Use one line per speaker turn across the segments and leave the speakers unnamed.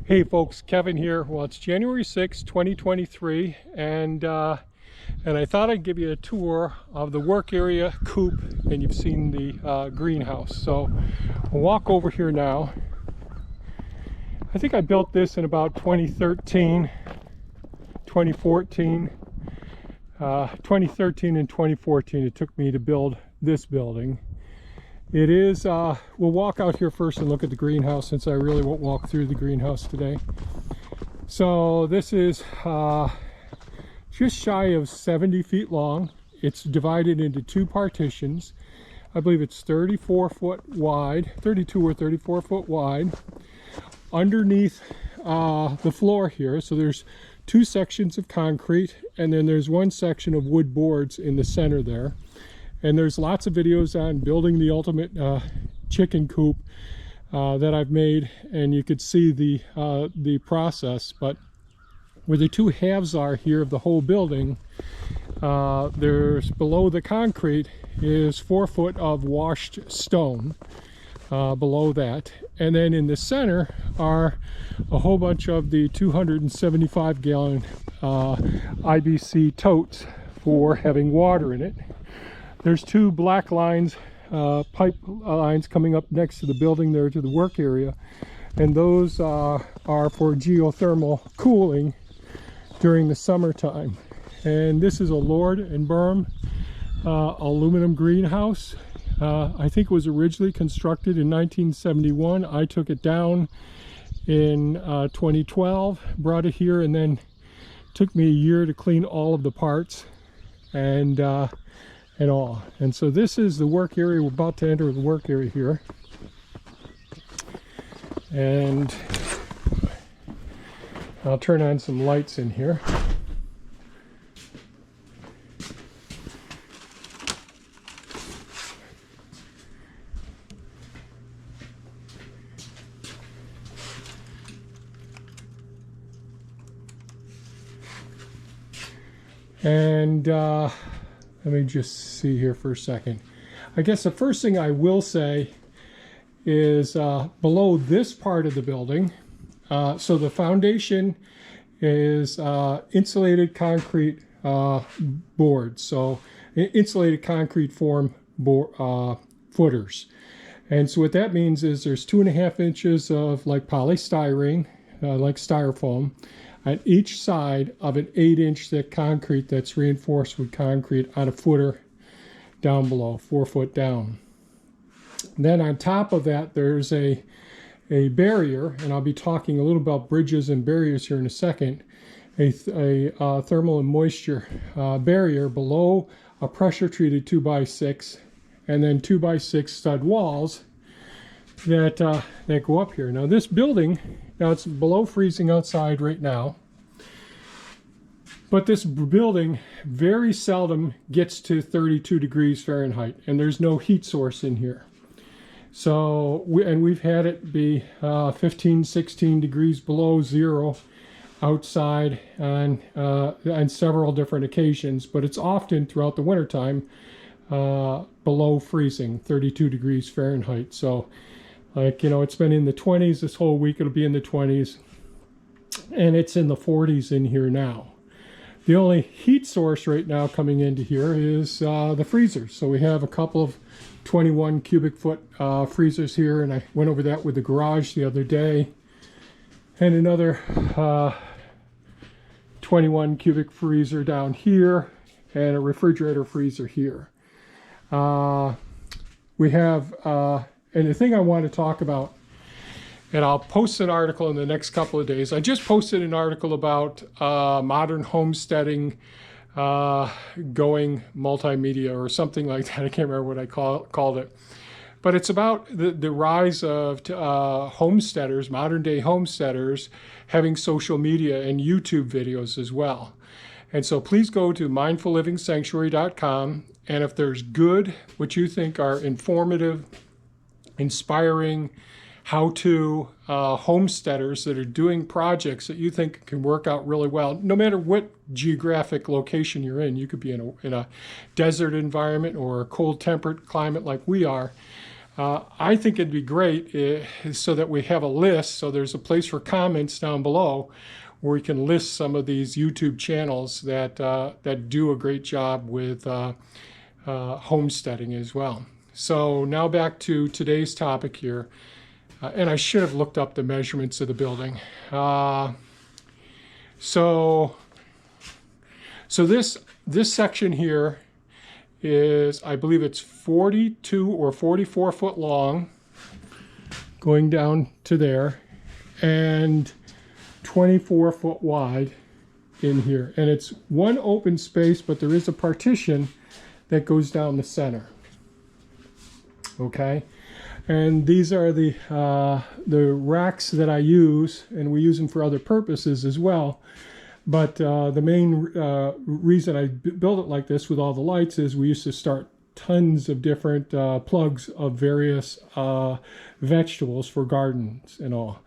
Hey folks, Kevin here. Well, it's January 6, 2023, and I thought I'd give you a tour of the work area Coop, and you've seen the greenhouse. So we'll walk over here now. I think I built this in about 2013, 2014, 2013 and 2014 it took me to build this building. It is, we'll walk out here first and look at the greenhouse since I really won't walk through the greenhouse today. So this is just shy of 70 feet long. It's divided into two partitions. I believe it's 34 foot wide, 32 or 34 foot wide. Underneath the floor here, so there's two sections of concrete and then there's one section of wood boards in the center there. And there's lots of videos on building the ultimate chicken coop that I've made, and you could see the process. But where the two halves are here of the whole building, there's below the concrete is 4 foot of washed stone below that, and then in the center are a whole bunch of the 275 gallon IBC totes for having water in it. There's two black lines, pipe lines coming up next to the building there to the work area, and those are for geothermal cooling during the summertime. And this is a Lord and Berm aluminum greenhouse. I think it was originally constructed in 1971. I took it down in 2012, brought it here, and then took me a year to clean all of the parts and all. And so this is the work area. We're about to enter the work area here. And I'll turn on some lights in here. And let me just see here for a second. I guess the first thing I will say is below this part of the building, so the foundation is insulated concrete boards, so insulated concrete form footers. And so what that means is there's 2.5 inches of like polystyrene, like styrofoam, on each side of an 8-inch thick concrete that's reinforced with concrete on a footer down below, 4 foot down. And then on top of that, there's a barrier, and I'll be talking a little about bridges and barriers here in a second, a thermal and moisture barrier below a pressure-treated 2x6, and then 2x6 stud walls that go up here. Now this building, now it's below freezing outside right now, but this building very seldom gets to 32 degrees Fahrenheit, and there's no heat source in here. So, we've had it be 15, 16 degrees below zero outside on several different occasions, but it's often throughout the wintertime below freezing, 32 degrees Fahrenheit. So, like, you know, it's been in the 20s this whole week. It'll be in the 20s, and it's in the 40s in here now. The only heat source right now coming into here is the freezers. So we have a couple of 21 cubic foot freezers here, and I went over that with the garage the other day, and another 21 cubic freezer down here, and a refrigerator freezer here. We have and the thing I want to talk about, and I'll post an article in the next couple of days. I just posted an article about modern homesteading going multimedia or something like that. I can't remember what I called it. But it's about the rise of homesteaders, modern day homesteaders, having social media and YouTube videos as well. And so please go to mindfullivingsanctuary.com, and if there's good, what you think are informative, inspiring, how-to homesteaders that are doing projects that you think can work out really well, no matter what geographic location you're in. You could be in a desert environment or a cold temperate climate like we are. I think it'd be great so that we have a list, so there's a place for comments down below where we can list some of these YouTube channels that do a great job with homesteading as well. So now back to today's topic here. And I should have looked up the measurements of the building. So this section here is, I believe it's 42 or 44 foot long, going down to there, and 24 foot wide in here. And it's one open space, but there is a partition that goes down the center. Okay, and these are the racks that I use, and we use them for other purposes as well. But the main reason I built it like this with all the lights is we used to start tons of different plugs of various vegetables for gardens and all.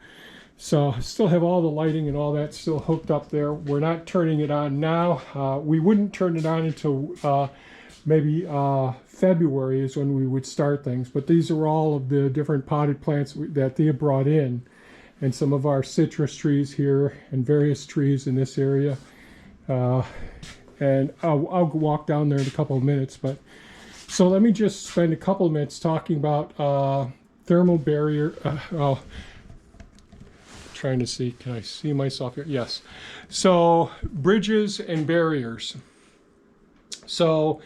So I still have all the lighting and all that still hooked up there. We're not turning it on now. We wouldn't turn it on until maybe February is when we would start things. But these are all of the different potted plants that Thea brought in, and some of our citrus trees here and various trees in this area. And I'll walk down there in a couple of minutes. But so let me just spend a couple of minutes talking about thermal barrier. Trying to see, can I see myself here? Yes. So bridges and barriers. So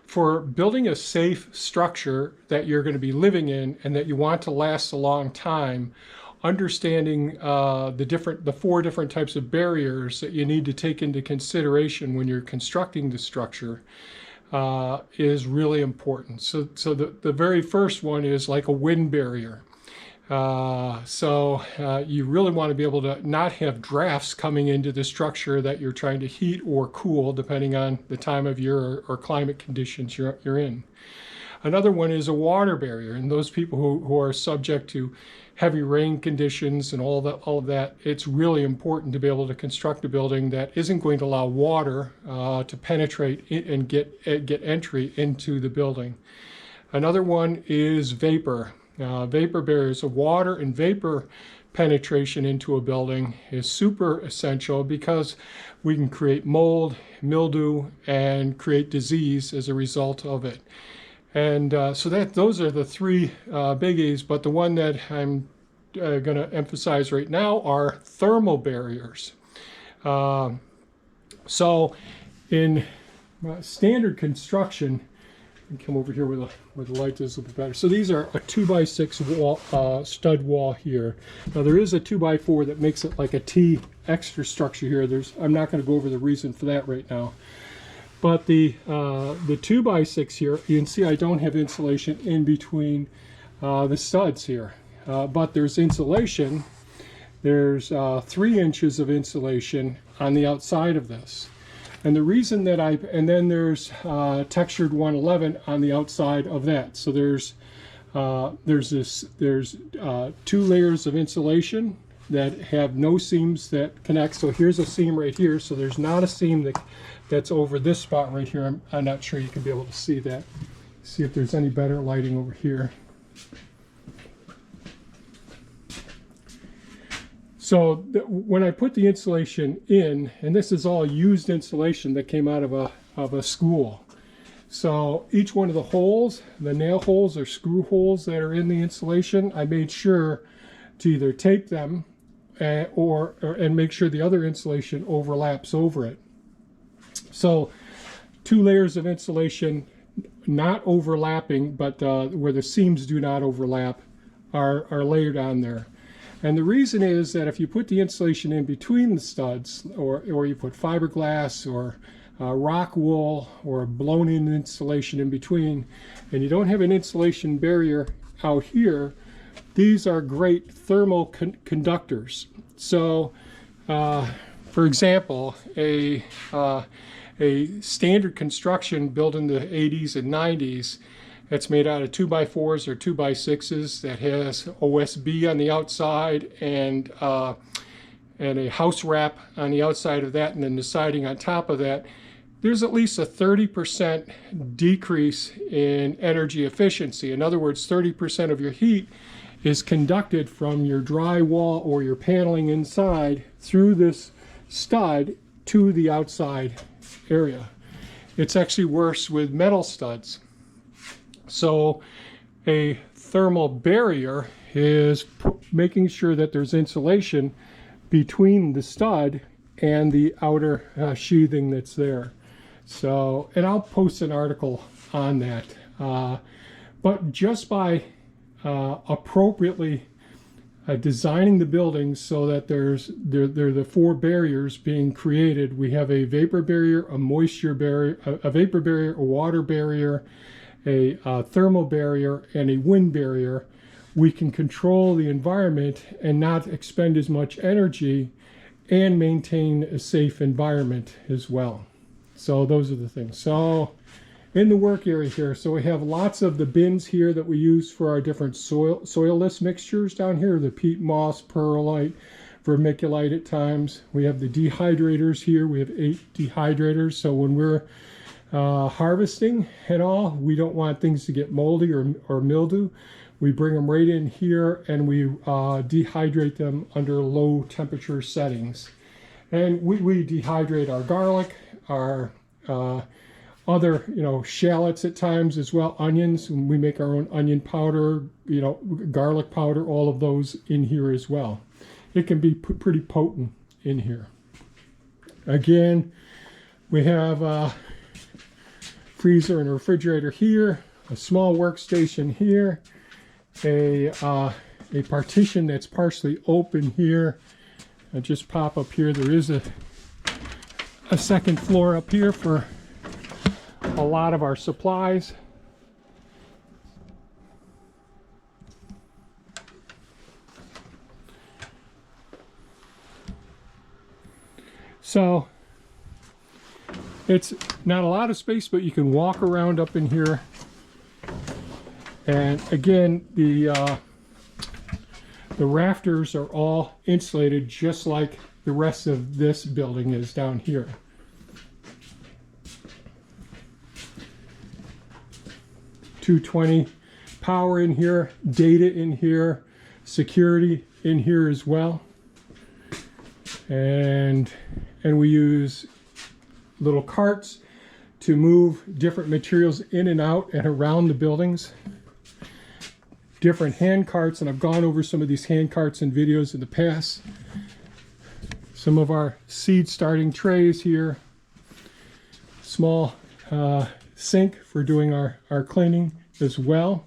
for building a safe structure that you're going to be living in and that you want to last a long time, understanding the 4 different types of barriers that you need to take into consideration when you're constructing the structure is really important. So the very first one is like a wind barrier. You really want to be able to not have drafts coming into the structure that you're trying to heat or cool, depending on the time of year or climate conditions you're in. Another one is a water barrier, and those people who are subject to heavy rain conditions and all of that, it's really important to be able to construct a building that isn't going to allow water to penetrate and get entry into the building. Another one is vapor. Vapor barriers of water and vapor penetration into a building is super essential because we can create mold, mildew, and create disease as a result of it. And those are the 3 biggies, but the one that I'm going to emphasize right now are thermal barriers. So in standard construction, come over here where the light is a little bit better. So these are a 2x6 wall, stud wall here. Now there is a 2x4 that makes it like a T extra structure here. I'm not going to go over the reason for that right now. But the 2x6 here, you can see I don't have insulation in between the studs here. But there's insulation. There's 3 inches of insulation on the outside of this. And the reason that and then there's textured 111 on the outside of that. So there's 2 layers of insulation that have no seams that connect. So here's a seam right here. So there's not a seam that's over this spot right here. I'm not sure you can be able to see that. See if there's any better lighting over here. So when I put the insulation in, and this is all used insulation that came out of a school. So each one of the holes, the nail holes or screw holes that are in the insulation, I made sure to either tape them and make sure the other insulation overlaps over it. So 2 layers of insulation, not overlapping, but where the seams do not overlap, are layered on there. And the reason is that if you put the insulation in between the studs, or you put fiberglass or rock wool or blown in insulation in between, and you don't have an insulation barrier out here, these are great thermal conductors. So for example, a standard construction built in the 80s and 90s that's made out of 2x4s or 2x6s that has OSB on the outside and a house wrap on the outside of that, and then the siding on top of that. there's at least a 30% decrease in energy efficiency. In other words, 30% of your heat is conducted from your drywall or your paneling inside through this stud to the outside area. It's actually worse with metal studs. So a thermal barrier is making sure that there's insulation between the stud and the outer sheathing that's there. So, and I'll post an article on that. But just by appropriately designing the buildings so that there are the four barriers being created. We have a vapor barrier, a moisture barrier, a vapor barrier, a water barrier, a thermal barrier, and a wind barrier. We can control the environment and not expend as much energy and maintain a safe environment as well. So those are the things. So in the work area here, so we have lots of the bins here that we use for our different soilless mixtures down here, the peat moss, perlite, vermiculite at times. We have the dehydrators here. We have 8 dehydrators. So when we're harvesting and all, we don't want things to get moldy or mildew. We bring them right in here and we dehydrate them under low temperature settings. And we dehydrate our garlic, our other, shallots at times as well, onions. We make our own onion powder, garlic powder, all of those in here as well. It can be pretty potent in here. Again, we have a freezer and refrigerator here, a small workstation here, a partition that's partially open here. I just pop up here. There is a second floor up here for a lot of our supplies. So it's not a lot of space, but you can walk around up in here. And again, the rafters are all insulated just like the rest of this building is down here. .220 power in here, data in here, security in here as well. And we use little carts to move different materials in and out and around the buildings. Different hand carts, and I've gone over some of these hand carts in videos in the past. Some of our seed starting trays here. Small sink for doing our cleaning as well.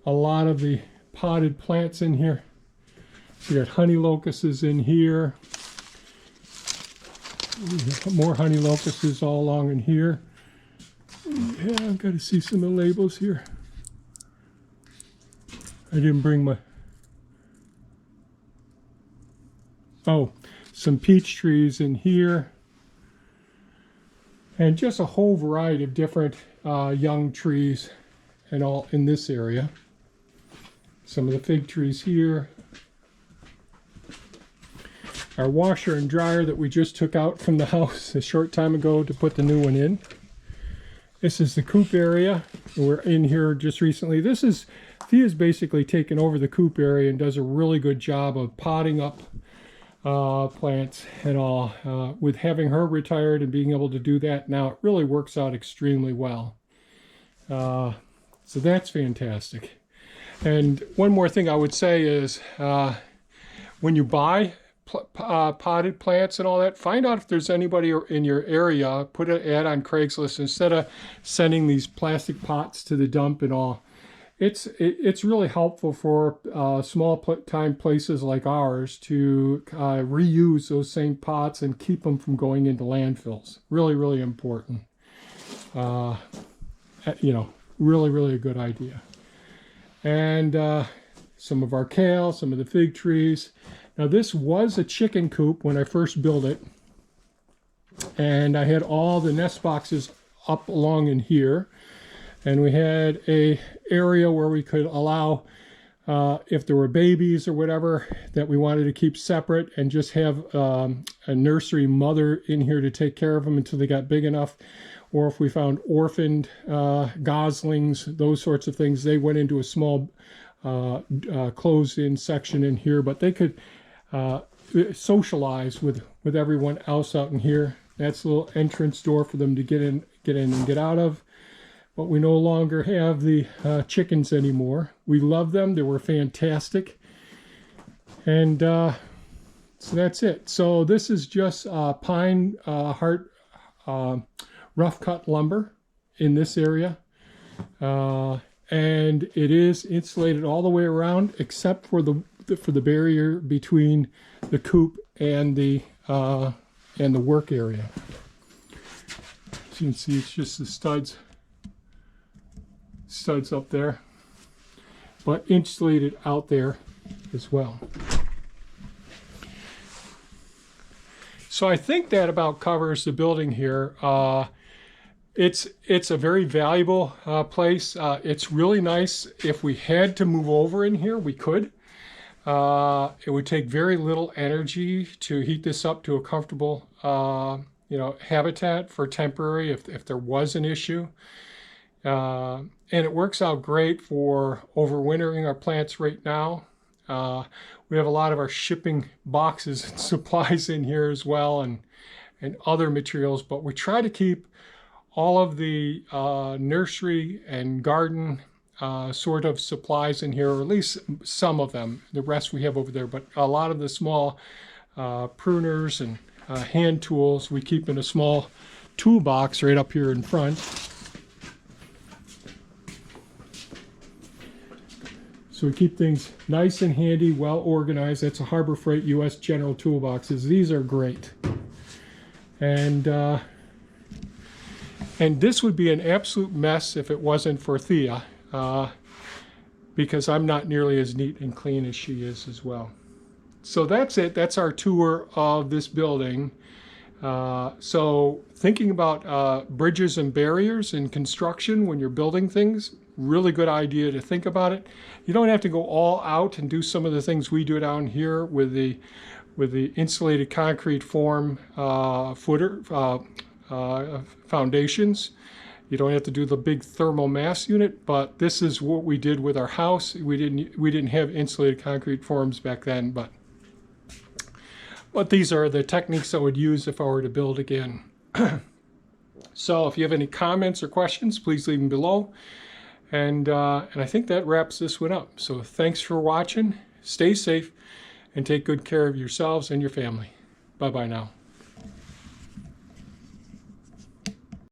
A lot of the potted plants in here. We got honey locusts in here. More honey locusts all along in here. Yeah, I've got to see some of the labels here. I didn't bring my... Oh, some peach trees in here. And just a whole variety of different young trees and all in this area. Some of the fig trees here. Our washer and dryer that we just took out from the house a short time ago to put the new one in. This is the Coop area. We're in here just recently. Thea's basically taken over the Coop area and does a really good job of potting up plants and all. With having her retired and being able to do that now, it really works out extremely well. So that's fantastic. And one more thing I would say is when you buy potted plants and all that, find out if there's anybody in your area. Put an ad on Craigslist instead of sending these plastic pots to the dump and all. It's really helpful for small time places like ours to reuse those same pots and keep them from going into landfills. Really, really important. Really a good idea. And some of our kale, some of the fig trees. Now this was a chicken coop when I first built it. And I had all the nest boxes up along in here. And we had a area where we could allow if there were babies or whatever that we wanted to keep separate and just have a nursery mother in here to take care of them until they got big enough, or if we found orphaned goslings, those sorts of things, they went into a small closed-in section in here, but they could socialize with everyone else out in here. That's a little entrance door for them to get in and get out of. But we no longer have the chickens anymore. We love them. They were fantastic. And so that's it. So this is just pine heart rough cut lumber in this area. And it is insulated all the way around except for the barrier between the coop and the work area. As you can see, it's just the studs up there, but insulated out there as well. So I think that about covers the building here. It's a very valuable place. It's really nice. If we had to move over in here, we could. It would take very little energy to heat this up to a comfortable habitat for temporary if there was an issue. And it works out great for overwintering our plants right now. We have a lot of our shipping boxes and supplies in here as well, and other materials, but we try to keep all of the nursery and garden sort of supplies in here, or at least some of them. The rest we have over there, but a lot of the small pruners and hand tools we keep in a small toolbox right up here in front. So we keep things nice and handy, well organized. That's a Harbor Freight U.S. General toolboxes. These are great. And this would be an absolute mess if it wasn't for Thea, because I'm not nearly as neat and clean as she is as well. So that's it. That's our tour of this building. So thinking about bridges and barriers in construction when you're building things, really good idea to think about it. You don't have to go all out and do some of the things we do down here with the insulated concrete form foundations. You don't have to do the big thermal mass unit, but this is what we did with our house. We didn't have insulated concrete forms back then, but these are the techniques I would use if I were to build again. So if you have any comments or questions, please leave them below. And I think that wraps this one up. So thanks for watching. Stay safe and take good care of yourselves and your family. Bye-bye now.